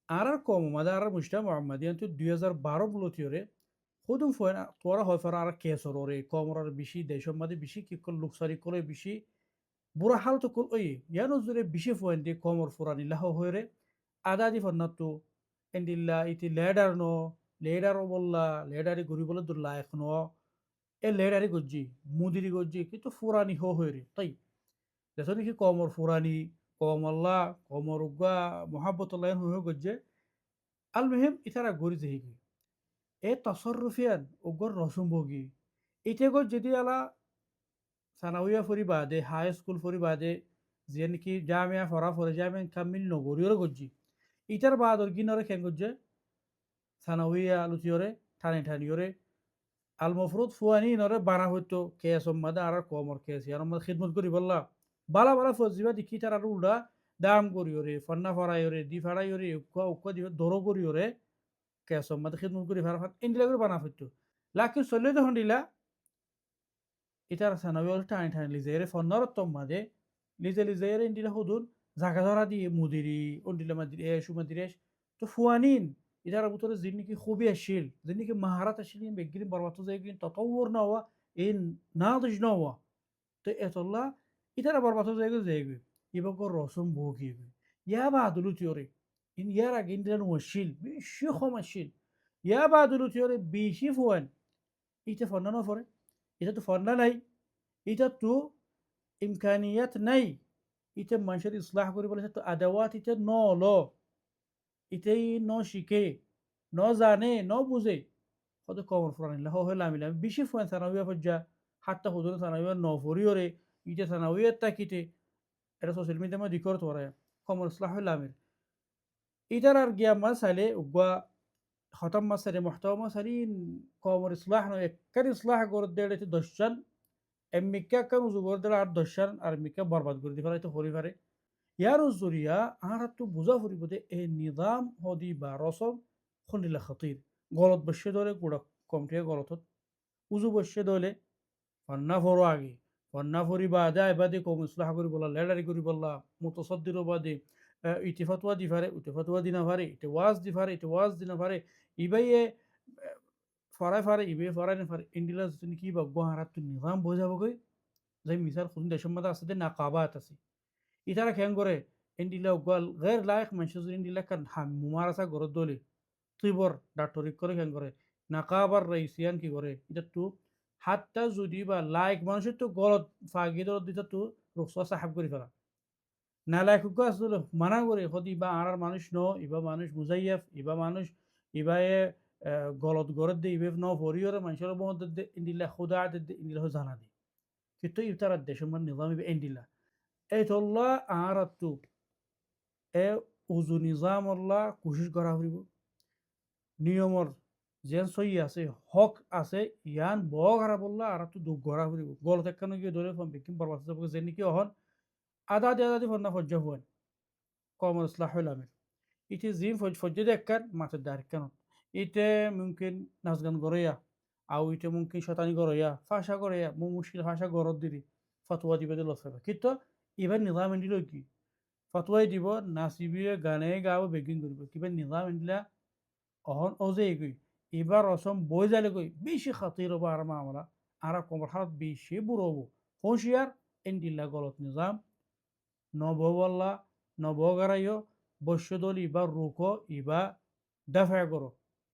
আর কম মাদা আর মুস্তা মোহাম্মদিয়ান তো 2012 বলতিওরে খুদুম ফয়না তোরা হয় ফরা আর কেসর ওরে কমরার বেশি দেশম মাদে বেশি কি কল লুকসারি করে বেশি বুড়া হাল তো কল ওই ইয়ানো জুরে বেশি ফয়েন দিয়ে কমর ফুরানি লাহ হয়ে আদা দি ফন্নাতো এন্ডিল্লা ইতি লেডার নো লেডারও বললা লেডারি ঘুরি বলে দুল্লা এখনো এ লেডারি গজ্জি মুদিরি গজ্জি কিন্তু ফুরানি হয়ে রে তাই দেশ নাকি কমর ফুরানি কমল্লা কমর উগা মহাব্বতুল্লাহ হয়ে গজ্জে আল মেহেম ইতারা গড়ি যেহিগি এ তসররুফিয়ান উগর রসুমভোগী ইতে গো যদি আলা সানাউয়া ফরি বাদে হাই স্কুল ফরি বাদে যে নাকি জামিয়া ফরা ফরে জামিয়া কামিল নগরীয় গজ্জি ইটার বাদর গিনরে খেন গজ্জে সানাউয়া লুচিয়রে ঠানিয়রে আল মফরুদ ফুয়ানি নরে বানা হইতো কেস মাদে আর কমর কেস ইয়ার মধ্যে খিদমত করি বললা বালা বালা ফজিবা দেখি তার আর উল্টা দাম করিওরে ফন্না ফরাইওরে দি ফাড়াইওরে উক্কা উক্কা দিবে দরো করিওরে কেস মাদে খিদমত করি ফারা ইন্ডিলা করে বানা হইতো লাকিন চলে যখন দিলা ইতার সানাবিওল টানি টানি লিজেরে ফন্নার তম মাদে লিজেরে ইন্ডিলা হুদুন জাগা ধরা দিয়ে মুদিরি অন্ডিলা মাদিরি সুমাদিরেশ তো ফুয়ানিন ইতার ভিতরে যিনি খুবই আসিল যিনি মাহারাত আসিল বেগিন বরবাদ যাইগিন ততওর না হওয়া এই নাদিজ না হওয়া তো এতল্লা ইতারা বরবাদ যাইগি ইবকর রসম ভোগি ইয়া বাদুলু তিওরে ইন ইয়ার আগে ইন্ডিয়ান ওয়াশিল বেশি ক্ষমাশীল ইয়া বাদুলু তিওরে বেশি ফুয়ান ইটা ফন্না না ফরে এটা তো ফন্না নাই এটা তো ইমকানিয়াত নাই এটা মানুষের ইসলাহ করে বলেছে তো আদাওয়াত এটা ন ল এটাই ন শিখে ন জানে ন বুঝে কত কমর ফুরানিল্লা হইলে আমি বেশি ফুয়ান সানাউয়া ফজ্জা হাতটা হুজুর সানাউয়া ন ফরিওরে ইটা সানাউয়া তাকিতে এটা সোশ্যাল মিডিয়া মধ্যে রিকর্ড করে কমর ইসলাহ হইলে আমির ইটার আর গিয়া মাল সাইলে উগা খতম মাসারে মহতাওয়া মাসারিন কমর ইসলাহ নয় একার ইসলাহ করে দেড় দশজন এমিকা কান উজু করে দিলে আর দশান আর মিকা বরবাদ করে দিতে পারে তো হরি পারে ইয়ার জরিয়া আর তো বুঝা ফুরিব যে এই নিজাম হদি বা রসম খন্ডিলা খাতির গলত বসে ধরে গোড়া কমটিয়ে গলতত উজু বসে ধরে ফন্না ফরো আগে ফন্না ফরি বাদে আইবাদে কম ইসলাহ করি বলা লেডারি করি বললা মুতসদ্দির বাদে ইটি ফতোয়া দি পারে উঠে ফতোয়া দি না পারে ইটে ওয়াজ দি পারে ইটে ওয়াজ দি না পারে ইবাইয়ে ফরাই ফারে ইবে ফরাই না পারে ইন্ডিলা তুমি কি বা গোহারাত নিজাম বোঝাবো কই যে মিসাল খুন দেশের মধ্যে আছে যে নাকাবাত আছে ইতারা খেয়াং করে ইন্ডিলা গোয়াল গের লায়ক মানুষ ইন্ডিলা কান মুমারাসা গরত দলি তুই বর ডাক্তরিক করে খেয়াং করে নাকাবার রাইসিয়ান কি করে এটা তো হাতটা যদি বা লাইক মানুষের তো গলত ফাগি দরদ দিতে তো রুকসা সাহাব করে ফেলা না লাইক আসলে মানা করে হদি বা আর মানুষ ন ইবা মানুষ মুজাইয়াফ ইবা মানুষ ইবায়ে গলত গরত দে ইবে ন ভরিয়রে মানুষের মধ্যে ইন্ডিলা খুদা দে ইন্ডিলা জানা দি কিন্তু ইতারা দেশের মানে নিজাম ইবে ইন্ডিলা এই তোল্লা আর তো এ উজু নিজাম আল্লাহ কোশিশ করা হইব নিয়মর যেন সই আছে হক আছে ইয়ান বড় বললা আর তো দুঃখ গড়া হইব গল তেকানো গিয়ে ধরে ফোন বিকিম বরবাদ যাব যে নাকি হন আদা দি ফন্না ফজ্জা হুয়ান কমর ইসলাহ হইলামের ইতি জিম ফজ্জা দেখার মাছের দাঁড় কেন ইতে মুমকিন নাচ গান গড়ইয়া আও ইতে মুমকিন শতানি গড়ইয়া ফাঁসা গড়ইয়া মুশকিল ফাঁসা গড়ত দিলি ফতোয়া দিবে দিল কিন্তু এবার নিজাম এন্ডিল কি ফতোয়াই দিব নাচিবিয়ে গানে গাব বেগিং করব কিবা নিজাম এন্ডিলা অহন অজে এগুই এবার রসম বই যালে গই বেশি খাতির হবো আর মামলা আর কমর হাত বেশি বুড়ো হবো হুঁশিয়ার এন্ডিল্লা গলত নিজাম নবওয়াল্লা নবগারাইও বস্যদল ইবা রুকো ইবা দাফা করো